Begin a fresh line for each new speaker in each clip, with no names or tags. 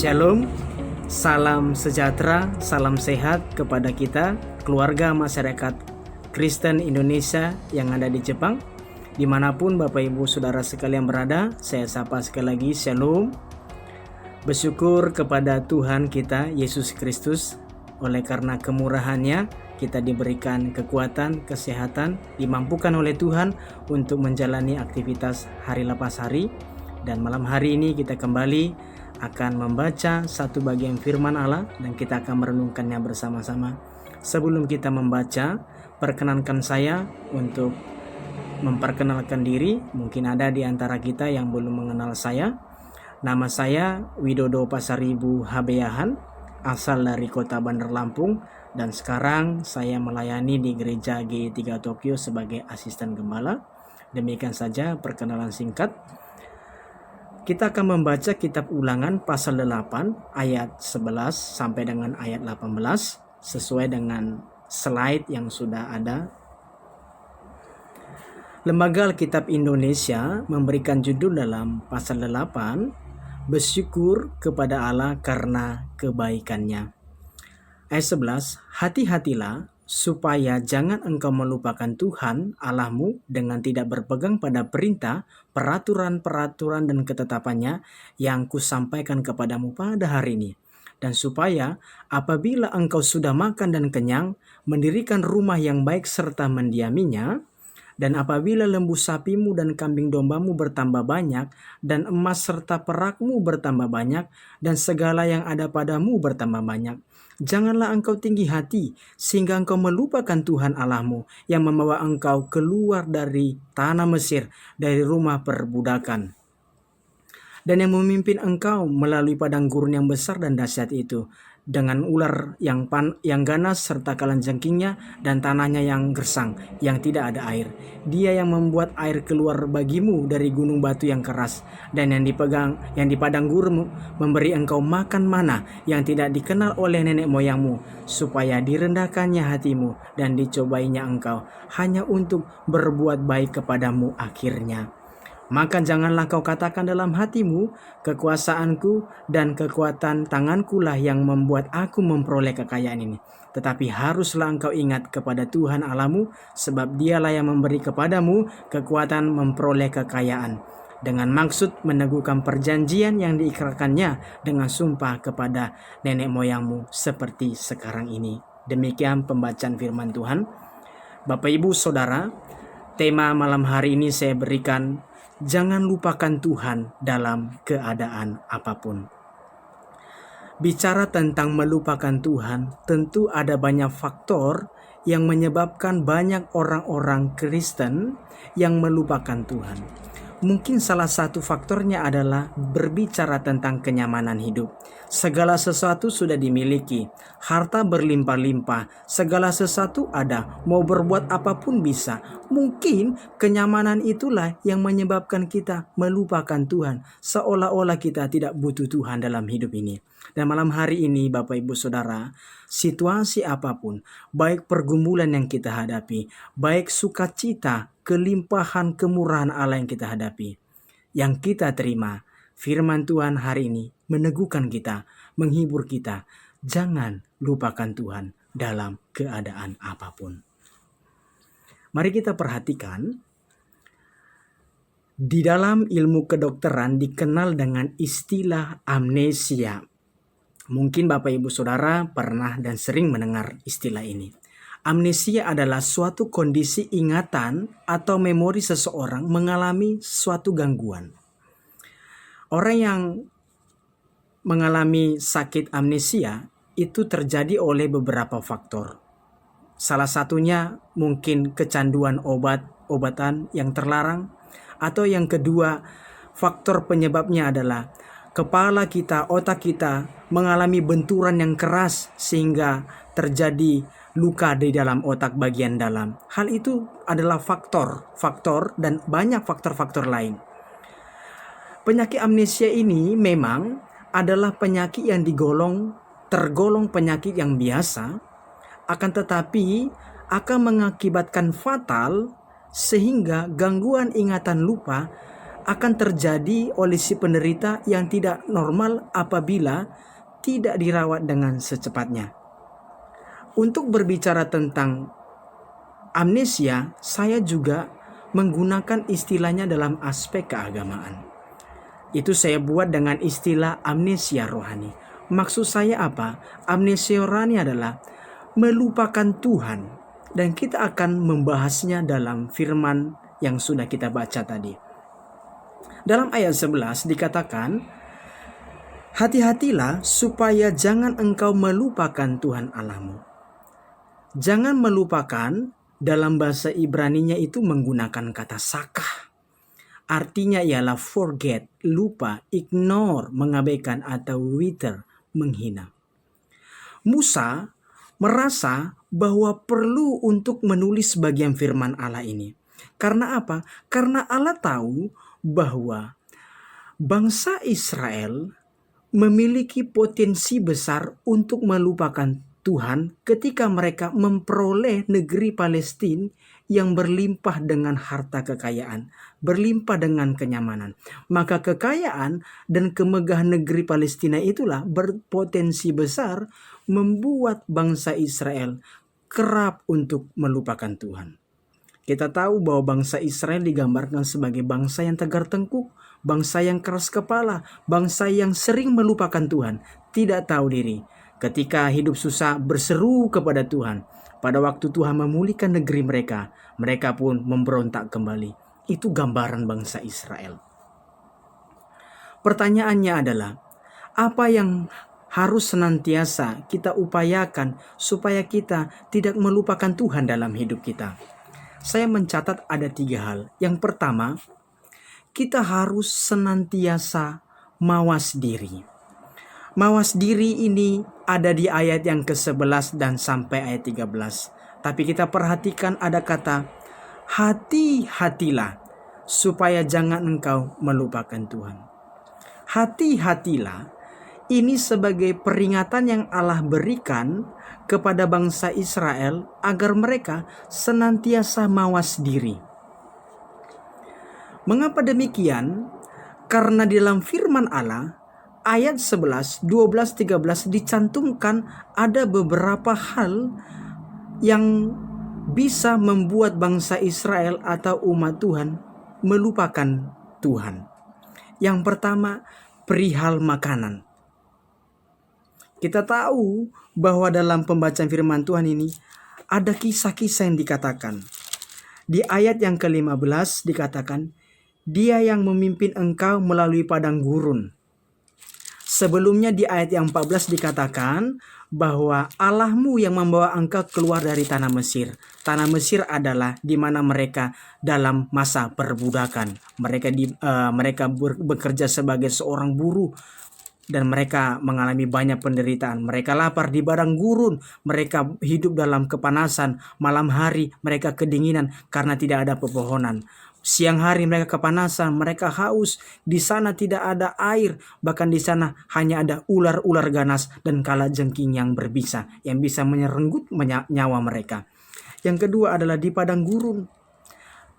Shalom, salam sejahtera, salam sehat kepada kita, keluarga masyarakat Kristen Indonesia yang ada di Jepang. Dimanapun Bapak Ibu Saudara sekalian berada, saya sapa sekali lagi Shalom. Bersyukur kepada Tuhan kita, Yesus Kristus, oleh karena kemurahannya kita diberikan kekuatan, kesehatan, dimampukan oleh Tuhan untuk menjalani aktivitas hari lepas hari. Dan malam hari ini kita kembali akan membaca satu bagian firman Allah dan kita akan merenungkannya bersama-sama. Sebelum kita membaca, perkenankan saya untuk memperkenalkan diri. Mungkin ada di antara kita yang belum mengenal saya. Nama saya Widodo Pasaribu Habeahan, asal dari kota Bandar Lampung, dan sekarang saya melayani di gereja G3 Tokyo sebagai asisten gembala. Demikian saja perkenalan singkat. Kita akan membaca kitab Ulangan pasal 8 ayat 11 sampai dengan ayat 18 sesuai dengan slide yang sudah ada. Lembaga Alkitab Indonesia memberikan judul dalam pasal 8, bersyukur kepada Allah karena kebaikannya. Ayat 11, hati-hatilah supaya jangan engkau melupakan Tuhan Allahmu dengan tidak berpegang pada perintah, peraturan-peraturan dan ketetapannya yang kusampaikan kepadamu pada hari ini. Dan supaya apabila engkau sudah makan dan kenyang, mendirikan rumah yang baik serta mendiaminya, dan apabila lembu sapimu dan kambing dombamu bertambah banyak, dan emas serta perakmu bertambah banyak, dan segala yang ada padamu bertambah banyak, janganlah engkau tinggi hati, sehingga engkau melupakan Tuhan Allahmu, yang membawa engkau keluar dari tanah Mesir, dari rumah perbudakan, dan yang memimpin engkau melalui padang gurun yang besar dan dahsyat itu, dengan ular yang ganas serta kalanjengkingnya dan tanahnya yang gersang, yang tidak ada air. Dia yang membuat air keluar bagimu dari gunung batu yang keras, dan yang di padang gurun memberi engkau makan mana yang tidak dikenal oleh nenek moyangmu, supaya direndahkannya hatimu dan dicobainya engkau hanya untuk berbuat baik kepadamu akhirnya. Maka janganlah kau katakan dalam hatimu, kekuasaanku dan kekuatan tanganku lah yang membuat aku memperoleh kekayaan ini. Tetapi haruslah engkau ingat kepada Tuhan Allahmu, sebab dialah yang memberi kepadamu kekuatan memperoleh kekayaan, dengan maksud meneguhkan perjanjian yang diikrarkannya dengan sumpah kepada nenek moyangmu seperti sekarang ini. Demikian pembacaan firman Tuhan. Bapak Ibu Saudara, tema malam hari ini saya berikan, jangan lupakan Tuhan dalam keadaan apapun. Bicara tentang melupakan Tuhan, tentu ada banyak faktor yang menyebabkan banyak orang-orang Kristen yang melupakan Tuhan. Mungkin salah satu faktornya adalah berbicara tentang kenyamanan hidup. Segala sesuatu sudah dimiliki, harta berlimpah-limpah, segala sesuatu ada, mau berbuat apapun bisa. Mungkin kenyamanan itulah yang menyebabkan kita melupakan Tuhan, seolah-olah kita tidak butuh Tuhan dalam hidup ini. Dan malam hari ini Bapak Ibu Saudara, situasi apapun, baik pergumulan yang kita hadapi, baik sukacita, kelimpahan kemurahan Allah yang kita hadapi, yang kita terima, firman Tuhan hari ini meneguhkan kita, menghibur kita. Jangan lupakan Tuhan dalam keadaan apapun. Mari kita perhatikan, di dalam ilmu kedokteran dikenal dengan istilah amnesia. Mungkin Bapak Ibu Saudara pernah dan sering mendengar istilah ini. Amnesia adalah suatu kondisi ingatan atau memori seseorang mengalami suatu gangguan. Orang yang mengalami sakit amnesia itu terjadi oleh beberapa faktor. Salah satunya mungkin kecanduan obat-obatan yang terlarang, atau yang kedua, faktor penyebabnya adalah kepala kita, otak kita mengalami benturan yang keras sehingga terjadi luka di dalam otak bagian dalam. Hal itu adalah faktor dan banyak faktor-faktor lain. Penyakit amnesia ini memang adalah penyakit yang tergolong penyakit yang biasa, akan tetapi akan mengakibatkan fatal sehingga gangguan ingatan lupa akan terjadi oleh si penderita yang tidak normal apabila tidak dirawat dengan secepatnya. Untuk berbicara tentang amnesia, saya juga menggunakan istilahnya dalam aspek keagamaan. Itu saya buat dengan istilah amnesia rohani. Maksud saya apa? Amnesia rohani adalah melupakan Tuhan. Dan kita akan membahasnya dalam firman yang sudah kita baca tadi. Dalam ayat 11 dikatakan, hati-hatilah supaya jangan engkau melupakan Tuhan Allahmu. Jangan melupakan, dalam bahasa Ibraninya itu menggunakan kata sakah. Artinya ialah forget, lupa, ignore, mengabaikan, atau wither, menghina. Musa merasa bahwa perlu untuk menulis bagian firman Allah ini. Karena apa? Karena Allah tahu bahwa bangsa Israel memiliki potensi besar untuk melupakan Tuhan ketika mereka memperoleh negeri Palestina yang berlimpah dengan harta kekayaan, berlimpah dengan kenyamanan. Maka kekayaan dan kemegahan negeri Palestina itulah berpotensi besar membuat bangsa Israel kerap untuk melupakan Tuhan. Kita tahu bahwa bangsa Israel digambarkan sebagai bangsa yang tegar tengkuk, bangsa yang keras kepala, bangsa yang sering melupakan Tuhan, tidak tahu diri. Ketika hidup susah berseru kepada Tuhan. Pada waktu Tuhan memulihkan negeri mereka, mereka pun memberontak kembali. Itu gambaran bangsa Israel. Pertanyaannya adalah, apa yang harus senantiasa kita upayakan supaya kita tidak melupakan Tuhan dalam hidup kita? Saya mencatat ada 3 hal. Yang pertama, kita harus senantiasa mawas diri. Mawas diri ini ada di ayat yang ke-11 dan sampai ayat 13. Tapi kita perhatikan ada kata, hati-hatilah supaya jangan engkau melupakan Tuhan. Hati-hatilah ini sebagai peringatan yang Allah berikan kepada bangsa Israel agar mereka senantiasa mawas diri. Mengapa demikian? Karena di dalam firman Allah ayat 11, 12, 13 dicantumkan ada beberapa hal yang bisa membuat bangsa Israel atau umat Tuhan melupakan Tuhan. Yang pertama, perihal makanan. Kita tahu bahwa dalam pembacaan firman Tuhan ini ada kisah-kisah yang dikatakan. Di ayat yang ke-15 dikatakan, Dia yang memimpin engkau melalui padang gurun. Sebelumnya di ayat yang 14 dikatakan bahwa Allahmu yang membawa engkau keluar dari tanah Mesir. Tanah Mesir adalah di mana mereka dalam masa perbudakan. Mereka bekerja sebagai seorang buruh dan mereka mengalami banyak penderitaan. Mereka lapar di padang gurun, mereka hidup dalam kepanasan. Malam hari mereka kedinginan karena tidak ada pepohonan. Siang hari mereka kepanasan, mereka haus. Di sana tidak ada air, bahkan di sana hanya ada ular-ular ganas dan kalajengking yang berbisa, yang bisa menyerenggut nyawa mereka. Yang kedua adalah di padang gurun.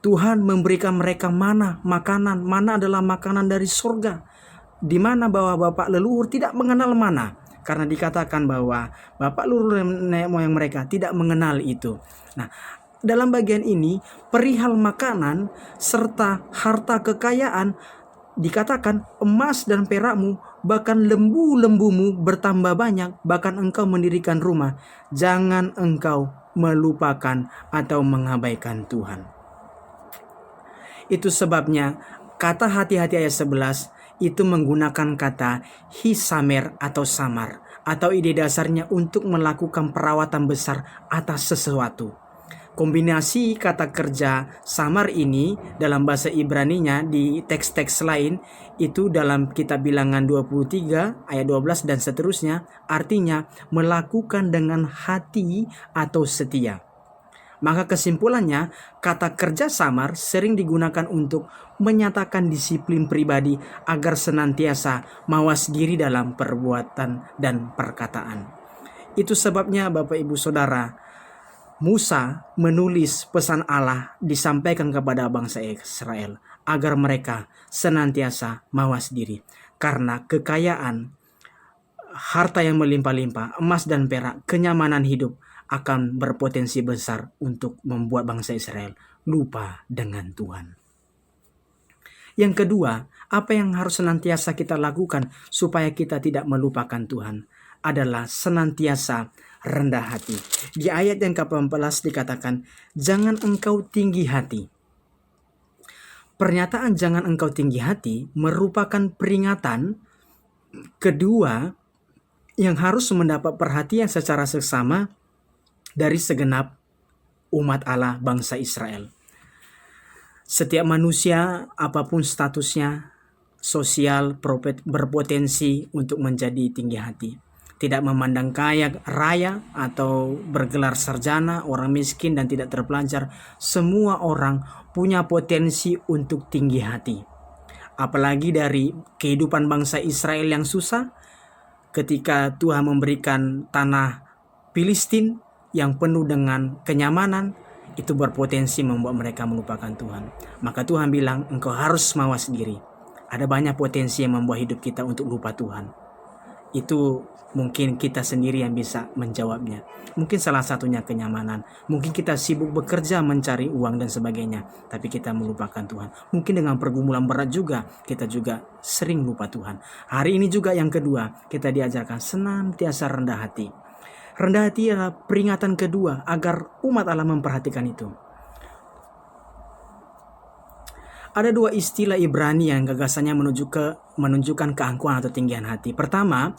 Tuhan memberikan mereka mana, makanan. Mana adalah makanan dari surga. Di mana bahwa bapak leluhur tidak mengenal mana. Karena dikatakan bahwa bapak leluhur nenek moyang mereka tidak mengenal itu. Nah, dalam bagian ini, perihal makanan serta harta kekayaan, dikatakan emas dan perakmu, bahkan lembu-lembumu bertambah banyak, bahkan engkau mendirikan rumah. Jangan engkau melupakan atau mengabaikan Tuhan. Itu sebabnya kata hati-hati ayat 11 itu menggunakan kata hisamer atau samar, atau ide dasarnya untuk melakukan perawatan besar atas sesuatu. Kombinasi kata kerja samar ini dalam bahasa Ibraninya di teks-teks lain itu dalam kitab Bilangan 23 ayat 12 dan seterusnya artinya melakukan dengan hati atau setia. Maka kesimpulannya kata kerja samar sering digunakan untuk menyatakan disiplin pribadi agar senantiasa mawas diri dalam perbuatan dan perkataan. Itu sebabnya Bapak Ibu Saudara, Musa menulis pesan Allah disampaikan kepada bangsa Israel agar mereka senantiasa mawas diri. Karena kekayaan, harta yang melimpah-limpah, emas dan perak, kenyamanan hidup akan berpotensi besar untuk membuat bangsa Israel lupa dengan Tuhan. Yang kedua, apa yang harus senantiasa kita lakukan supaya kita tidak melupakan Tuhan adalah senantiasa rendah hati. Di ayat yang ke-18 dikatakan, jangan engkau tinggi hati. Pernyataan jangan engkau tinggi hati merupakan peringatan kedua yang harus mendapat perhatian secara seksama dari segenap umat Allah bangsa Israel. Setiap manusia, apapun statusnya, sosial, berpotensi untuk menjadi tinggi hati. Tidak memandang kaya, raya, atau bergelar sarjana, orang miskin dan tidak terpelajar. Semua orang punya potensi untuk tinggi hati. Apalagi dari kehidupan bangsa Israel yang susah, ketika Tuhan memberikan tanah Filistin yang penuh dengan kenyamanan, itu berpotensi membuat mereka melupakan Tuhan. Maka Tuhan bilang, engkau harus mawas diri. Ada banyak potensi yang membuat hidup kita untuk lupa Tuhan. Itu mungkin kita sendiri yang bisa menjawabnya. Mungkin salah satunya kenyamanan. Mungkin kita sibuk bekerja mencari uang dan sebagainya, tapi kita melupakan Tuhan. Mungkin dengan pergumulan berat juga, kita juga sering lupa Tuhan. Hari ini juga yang kedua, kita diajarkan senantiasa rendah hati. Rendah hati adalah peringatan kedua agar umat Allah memperhatikan itu. Ada dua istilah Ibrani yang gagasannya menunjukkan keangkuhan atau tinggian hati. Pertama,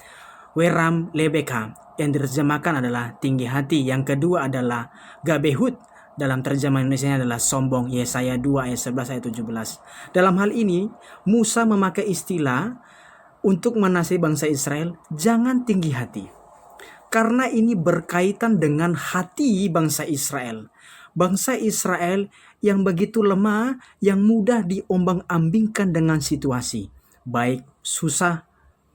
Weram Lebeka yang diterjemahkan adalah tinggi hati. Yang kedua adalah Gabehut, dalam terjemahan Indonesia adalah sombong. Yesaya 2 ayat 11 ayat 17. Dalam hal ini, Musa memakai istilah untuk menasihati bangsa Israel, jangan tinggi hati. Karena ini berkaitan dengan hati bangsa Israel. Bangsa Israel yang begitu lemah, yang mudah diombang-ambingkan dengan situasi. Baik susah,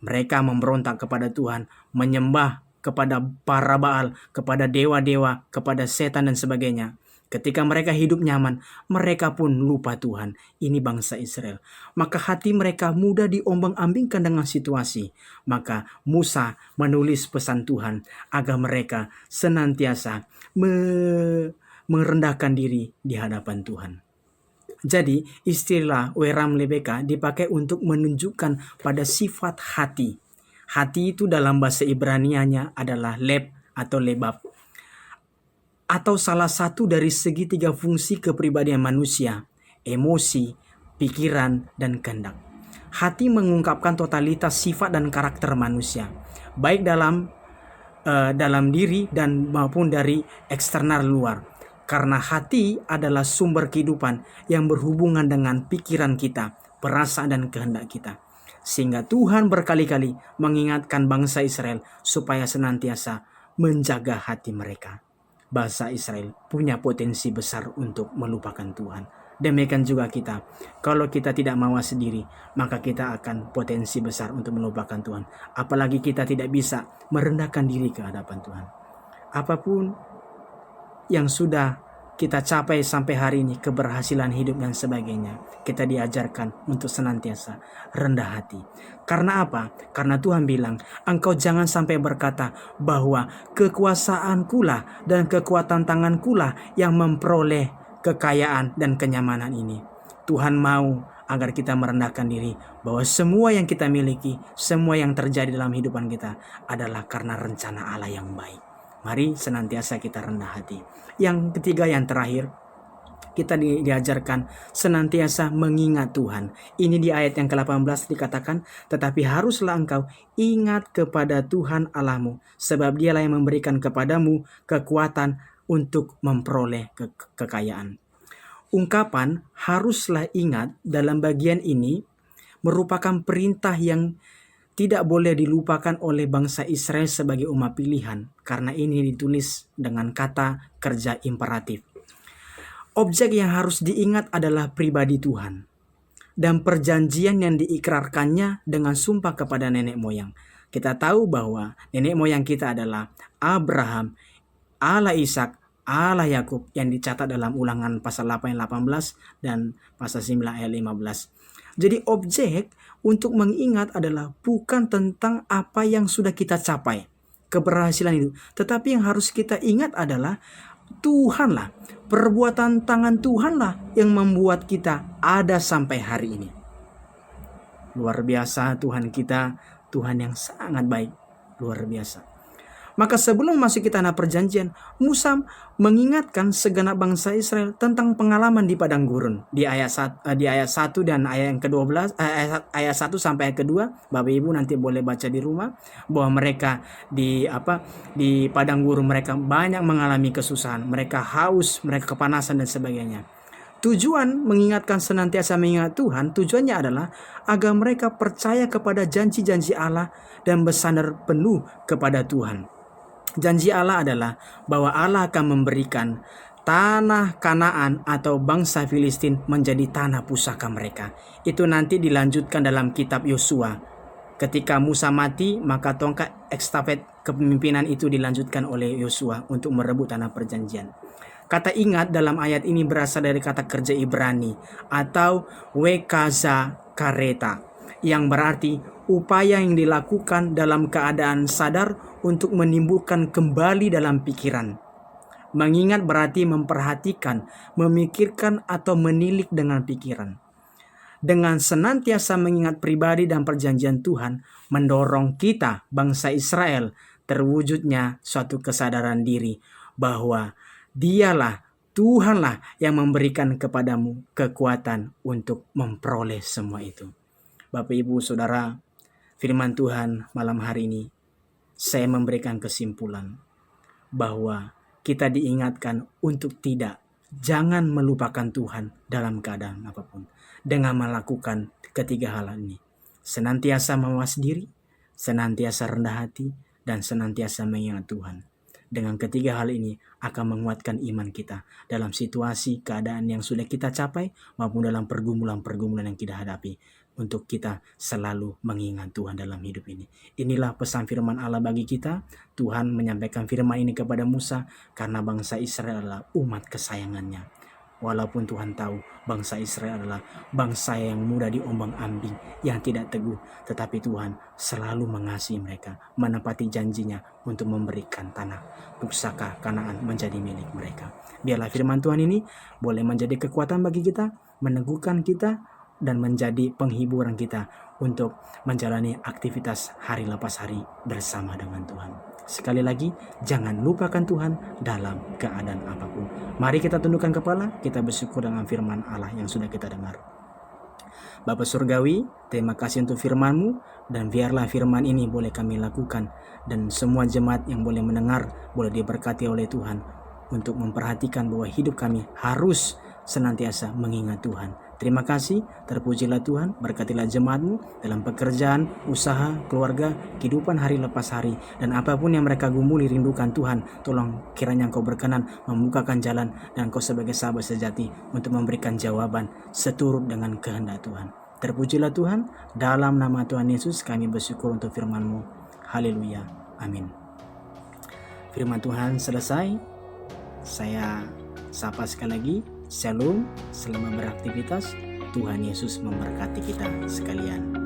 mereka memberontak kepada Tuhan, menyembah kepada para Baal, kepada dewa-dewa, kepada setan dan sebagainya. Ketika mereka hidup nyaman, mereka pun lupa Tuhan. Ini bangsa Israel. Maka hati mereka mudah diombang-ambingkan dengan situasi. Maka Musa menulis pesan Tuhan agar mereka senantiasa merendahkan diri di hadapan Tuhan. Jadi istilah Weram Lebeka dipakai untuk menunjukkan pada sifat hati. Hati itu dalam bahasa Ibranianya adalah leb atau lebab, atau salah satu dari segitiga fungsi kepribadian manusia, emosi, pikiran, dan kehendak. Hati mengungkapkan totalitas sifat dan karakter manusia, baik dalam diri dan maupun dari eksternal luar. Karena hati adalah sumber kehidupan yang berhubungan dengan pikiran kita, perasaan dan kehendak kita. Sehingga Tuhan berkali-kali mengingatkan bangsa Israel supaya senantiasa menjaga hati mereka. Bangsa Israel punya potensi besar untuk melupakan Tuhan. Demikian juga kita. Kalau kita tidak mawas diri, maka kita akan potensi besar untuk melupakan Tuhan. Apalagi kita tidak bisa merendahkan diri ke hadapan Tuhan. Apapun yang sudah kita capai sampai hari ini, keberhasilan hidup dan sebagainya, kita diajarkan untuk senantiasa rendah hati. Karena apa? Karena Tuhan bilang, engkau jangan sampai berkata bahwa kekuasaankulah dan kekuatan tangankulah yang memperoleh kekayaan dan kenyamanan ini. Tuhan mau agar kita merendahkan diri bahwa semua yang kita miliki, semua yang terjadi dalam kehidupan kita adalah karena rencana Allah yang baik. Mari senantiasa kita rendah hati. Yang ketiga, yang terakhir, kita diajarkan senantiasa mengingat Tuhan. Ini di ayat yang ke-18 dikatakan, tetapi haruslah engkau ingat kepada Tuhan Allahmu, sebab dialah yang memberikan kepadamu kekuatan untuk memperoleh kekayaan. Ungkapan haruslah ingat dalam bagian ini merupakan perintah yang tidak boleh dilupakan oleh bangsa Israel sebagai umat pilihan, karena ini ditulis dengan kata kerja imperatif. Objek yang harus diingat adalah pribadi Tuhan dan perjanjian yang diikrarkannya dengan sumpah kepada nenek moyang. Kita tahu bahwa nenek moyang kita adalah Abraham, Allah Ishak, Allah Yakub yang dicatat dalam Ulangan pasal 8 ayat 18 dan pasal 9 ayat 15. Jadi objek untuk mengingat adalah bukan tentang apa yang sudah kita capai, keberhasilan itu. Tetapi yang harus kita ingat adalah Tuhanlah, perbuatan tangan Tuhanlah yang membuat kita ada sampai hari ini. Luar biasa Tuhan kita, Tuhan yang sangat baik, luar biasa. Maka sebelum masuk ke tanah perjanjian, Musa mengingatkan segenap bangsa Israel tentang pengalaman di padang gurun. Di ayat 1 dan ayat yang ke-12, ayat 1 sampai ayat kedua, Bapak Ibu nanti boleh baca di rumah, bahwa mereka di padang gurun mereka banyak mengalami kesusahan, mereka haus, mereka kepanasan dan sebagainya. Tujuan mengingatkan senantiasa mengingat Tuhan, tujuannya adalah agar mereka percaya kepada janji-janji Allah dan bersandar penuh kepada Tuhan. Janji Allah adalah bahwa Allah akan memberikan tanah Kanaan atau bangsa Filistin menjadi tanah pusaka mereka. Itu nanti dilanjutkan dalam kitab Yosua. Ketika Musa mati, maka tongkat estafet kepemimpinan itu dilanjutkan oleh Yosua untuk merebut tanah perjanjian. Kata ingat dalam ayat ini berasal dari kata kerja Ibrani atau wekaza kareta, yang berarti upaya yang dilakukan dalam keadaan sadar untuk menimbulkan kembali dalam pikiran. Mengingat berarti memperhatikan, memikirkan atau menilik dengan pikiran. Dengan senantiasa mengingat pribadi dan perjanjian Tuhan, mendorong kita, bangsa Israel, terwujudnya suatu kesadaran diri bahwa Dialah, Tuhanlah yang memberikan kepadamu kekuatan untuk memperoleh semua itu. Bapak, Ibu, Saudara, firman Tuhan malam hari ini, saya memberikan kesimpulan bahwa kita diingatkan untuk jangan melupakan Tuhan dalam keadaan apapun. Dengan melakukan ketiga hal ini, senantiasa mawas diri, senantiasa rendah hati, dan senantiasa mengingat Tuhan. Dengan ketiga hal ini akan menguatkan iman kita dalam situasi keadaan yang sudah kita capai maupun dalam pergumulan-pergumulan yang kita hadapi, untuk kita selalu mengingat Tuhan dalam hidup ini. Inilah pesan firman Allah bagi kita. Tuhan menyampaikan firman ini kepada Musa karena bangsa Israel adalah umat kesayangannya. Walaupun Tuhan tahu bangsa Israel adalah bangsa yang mudah diombang-ambing, yang tidak teguh, tetapi Tuhan selalu mengasihi mereka, menepati janjinya untuk memberikan tanah pusaka Kanaan menjadi milik mereka. Biarlah firman Tuhan ini boleh menjadi kekuatan bagi kita, meneguhkan kita, dan menjadi penghiburan kita untuk menjalani aktivitas hari lepas hari bersama dengan Tuhan. Sekali lagi, jangan lupakan Tuhan dalam keadaan apapun. Mari kita tundukkan kepala, kita bersyukur dengan firman Allah yang sudah kita dengar. Bapa Surgawi, terima kasih untuk firman-Mu, dan biarlah firman ini boleh kami lakukan, dan semua jemaat yang boleh mendengar boleh diberkati oleh Tuhan untuk memperhatikan bahwa hidup kami harus senantiasa mengingat Tuhan. Terima kasih, terpujilah Tuhan, berkatilah jemaat-Mu dalam pekerjaan, usaha, keluarga, kehidupan hari lepas hari, dan apapun yang mereka gumuli rindukan Tuhan, tolong kiranya Engkau berkenan membukakan jalan, dan Engkau sebagai sahabat sejati untuk memberikan jawaban seturut dengan kehendak Tuhan. Terpujilah Tuhan, dalam nama Tuhan Yesus kami bersyukur untuk firman-Mu. Haleluya, amin. Firman Tuhan selesai. Saya sapa sekali lagi. Shalom, selamat beraktivitas. Tuhan Yesus memberkati kita sekalian.